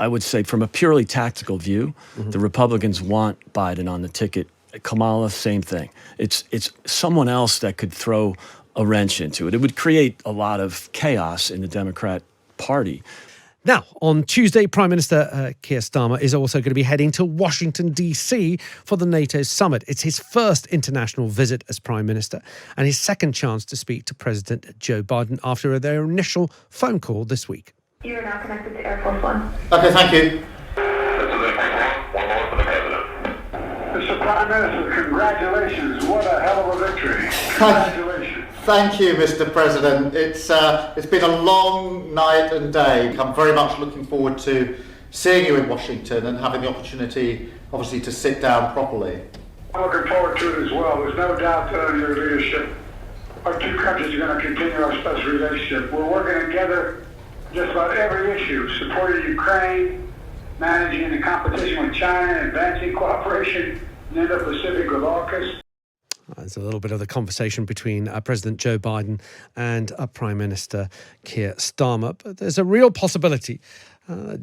I would say from a purely tactical view, the Republicans want Biden on the ticket. Kamala, same thing. It's someone else that could throw a wrench into it. It would create a lot of chaos in the Democrat Party. Now, on Tuesday, Prime Minister Keir Starmer is also going to be heading to Washington, D.C. for the NATO summit. It's his first international visit as Prime Minister and his second chance to speak to President Joe Biden after their initial phone call this week. You are now connected to Air Force One. Okay, thank you. Mr. Prime Minister, congratulations. What a hell of a victory. Congratulations. Thank you, Mr. President. It's been a long night and day. I'm very much looking forward to seeing you in Washington and having the opportunity, obviously, to sit down properly. I'm looking forward to it as well. There's no doubt that under your leadership, our two countries are going to continue our special relationship. We're working together just about every issue, supporting Ukraine, managing the competition with China, advancing cooperation in the Indo-Pacific with AUKUS. There's a little bit of the conversation between President Joe Biden and Prime Minister Keir Starmer. But there's a real possibility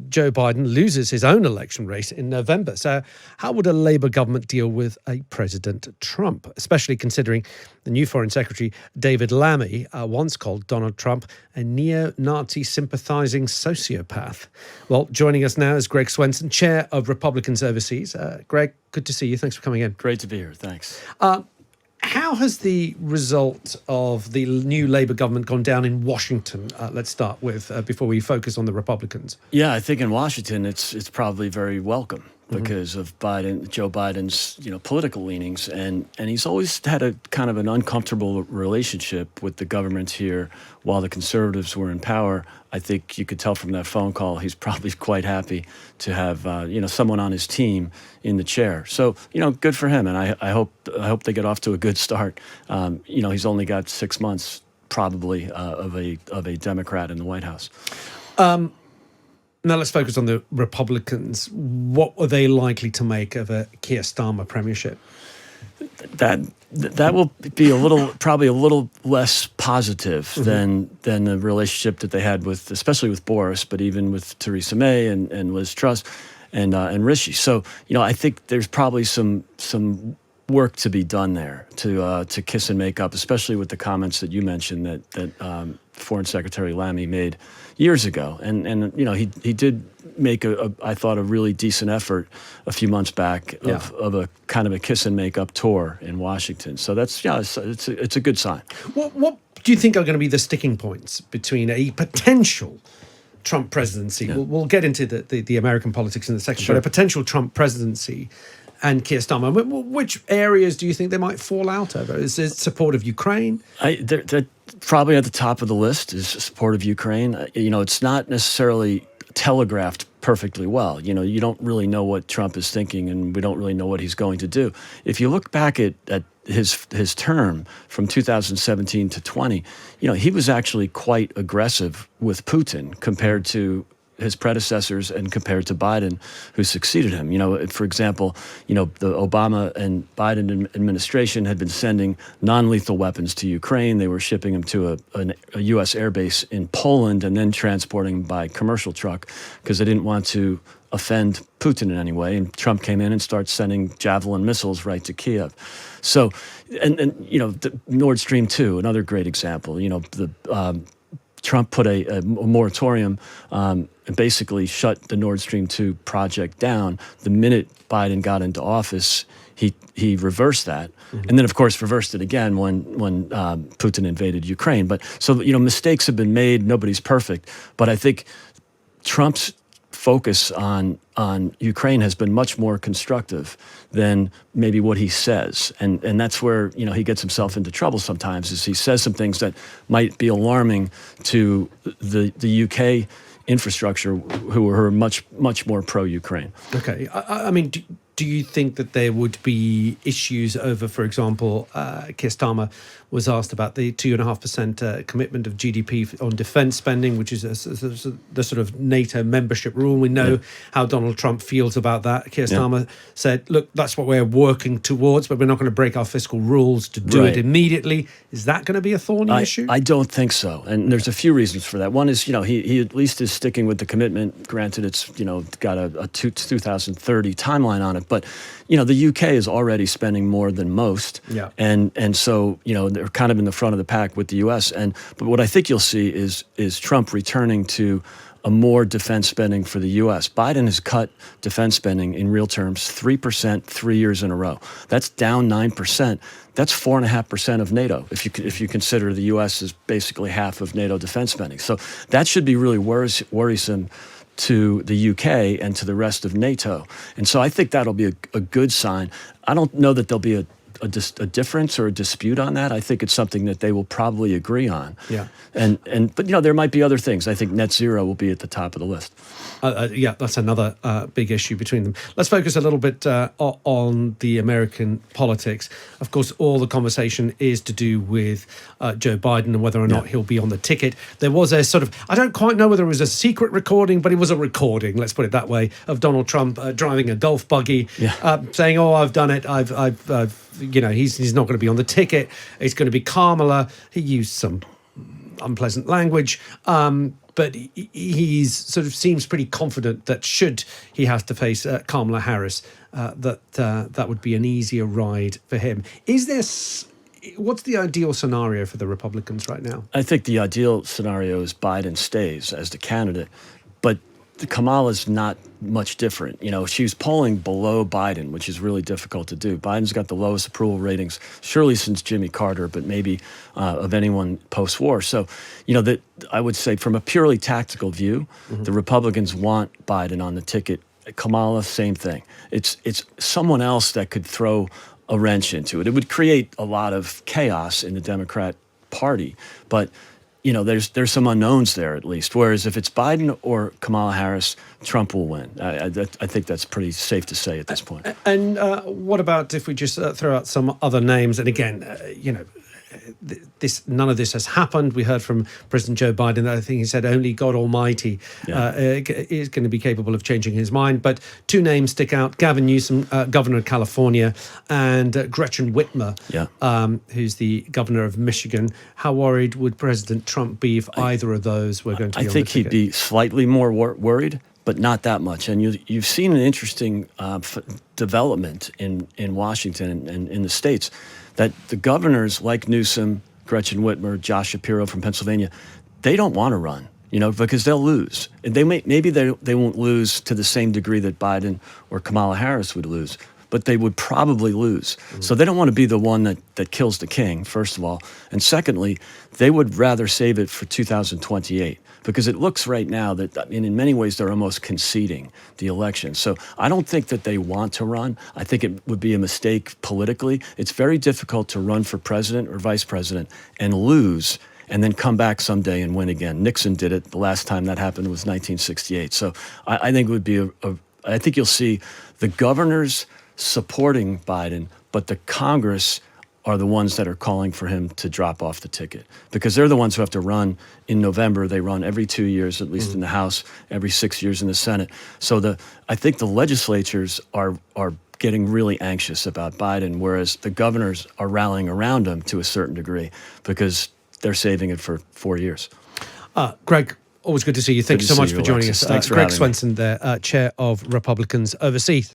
Joe Biden loses his own election race in November. So how would a Labour government deal with a President Trump, especially considering the new Foreign Secretary, David Lammy, once called Donald Trump a neo-Nazi sympathising sociopath? Well, joining us now is Greg Swenson, Chair of Republicans Overseas. Greg, good to see you. Thanks for coming in. Great to be here. Thanks. How has the result of the new Labour government gone down in Washington? Let's start with, before we focus on the Republicans. Yeah, I think in Washington it's probably very welcome because of Joe Biden's political leanings, and he's always had a kind of an uncomfortable relationship with the government here while the conservatives were in power. I think you could tell from that phone call he's probably quite happy to have someone on his team in the chair. So good for him, and I hope they get off to a good start. He's only got 6 months probably of a Democrat in the White House. Now let's focus on the Republicans. What are they likely to make of a Keir Starmer premiership? That will be probably a little less positive than the relationship that they had especially with Boris, but even with Theresa May and Liz Truss and Rishi. So I think there's probably some work to be done there to kiss and make up, especially with the comments that you mentioned that Foreign Secretary Lammy made years ago, and he did make I thought a really decent effort a few months back of a kind of a kiss and make up tour in Washington. So that's it's a good sign. What do you think are going to be the sticking points between a potential Trump presidency? Yeah. We'll get into the American politics in a second, Sure. but a potential Trump presidency and Keir Starmer, which areas do you think they might fall out over? Is it support of Ukraine? They're probably at the top of the list is support of Ukraine. It's not necessarily telegraphed perfectly well. You don't really know what Trump is thinking, and we don't really know what he's going to do. If you look back at his term from 2017 to 20, he was actually quite aggressive with Putin compared to his predecessors and compared to Biden, who succeeded him. For example, the Obama and Biden administration had been sending non-lethal weapons to Ukraine. They were shipping them to a U.S. airbase in Poland and then transporting them by commercial truck because they didn't want to offend Putin in any way. And Trump came in and started sending Javelin missiles right to Kiev. So, and the Nord Stream 2, another great example. Trump put a moratorium and basically shut the Nord Stream 2 project down. The minute Biden got into office, he reversed that, and then of course reversed it again when Putin invaded Ukraine. But so mistakes have been made. Nobody's perfect, but I think Trump's focus on Ukraine has been much more constructive than maybe what he says. And that's where, he gets himself into trouble sometimes, is he says some things that might be alarming to the UK infrastructure who are much more pro-Ukraine. Okay. I mean, do you think that there would be issues over, for example, Keir Starmer was asked about the 2.5% commitment of GDP on defence spending, which is the sort of NATO membership rule. We know how Donald Trump feels about that. Keir Starmer said, look, that's what we're working towards, but we're not going to break our fiscal rules to do it immediately. Is that going to be a thorny issue? I don't think so. And there's a few reasons for that. One is, he at least is sticking with the commitment. Granted, it's, got a 2030 timeline on it. But, the UK is already spending more than most. Yeah. And so, they're kind of in the front of the pack with the US. But what I think you'll see is Trump returning to a more defense spending for the U.S. Biden has cut defense spending in real terms 3% 3 years in a row. That's down 9%. That's 4.5% of NATO, if you consider the U.S. as basically half of NATO defense spending. So that should be really worrisome to the UK and to the rest of NATO. And so I think that'll be a good sign. I don't know that there'll be a difference or a dispute on that. I think it's something that they will probably agree on. Yeah. But there might be other things. I think net zero will be at the top of the list. That's another big issue between them. Let's focus a little bit on the American politics. Of course, all the conversation is to do with Joe Biden and whether or not he'll be on the ticket. There was a sort of, I don't quite know whether it was a secret recording, but it was a recording, let's put it that way, of Donald Trump driving a golf buggy, saying, "Oh, I've done it. He's not going to be on the ticket. It's going to be Kamala." He used some unpleasant language, but he's sort of seems pretty confident that should he have to face Kamala Harris, that would be an easier ride for him. What's the ideal scenario for the Republicans right now? I think the ideal scenario is Biden stays as the candidate, but Kamala's not much different. She was polling below Biden, which is really difficult to do. Biden's got the lowest approval ratings, surely since Jimmy Carter, but maybe of anyone post-war. So, that I would say from a purely tactical view, the Republicans want Biden on the ticket. Kamala, same thing. It's someone else that could throw a wrench into it. It would create a lot of chaos in the Democrat Party, but there's some unknowns there at least. Whereas if it's Biden or Kamala Harris, Trump will win. I think that's pretty safe to say at this point. And what about if we just throw out some other names? And again, none of this has happened. We heard from President Joe Biden that I think he said only God Almighty is going to be capable of changing his mind. But two names stick out: Gavin Newsom, governor of California, and Gretchen Whitmer, who's the governor of Michigan. How worried would President Trump be if either of those were going to be on the ticket? I think he'd be slightly more worried, but not that much. And you've seen an interesting development in Washington and in the states, that the governors like Newsom, Gretchen Whitmer, Josh Shapiro from Pennsylvania, they don't want to run, because they'll lose. And maybe they won't lose to the same degree that Biden or Kamala Harris would lose, but they would probably lose. So they don't want to be the one that kills the king, first of all. And secondly, they would rather save it for 2028. Because it looks right now that, in many ways, they're almost conceding the election. So I don't think that they want to run. I think it would be a mistake politically. It's very difficult to run for president or vice president and lose and then come back someday and win again. Nixon did it. The last time that happened was 1968. So I think it would be I think you'll see the governors supporting Biden, but the Congress are the ones that are calling for him to drop off the ticket, because they're the ones who have to run in November. They run every 2 years, at least in the House, every 6 years in the Senate. So I think the legislatures are getting really anxious about Biden, whereas the governors are rallying around him to a certain degree because they're saving it for 4 years. Greg, always good to see you. Thank you so much for joining us. Thanks for Greg having me. Swenson, the chair of Republicans Overseas.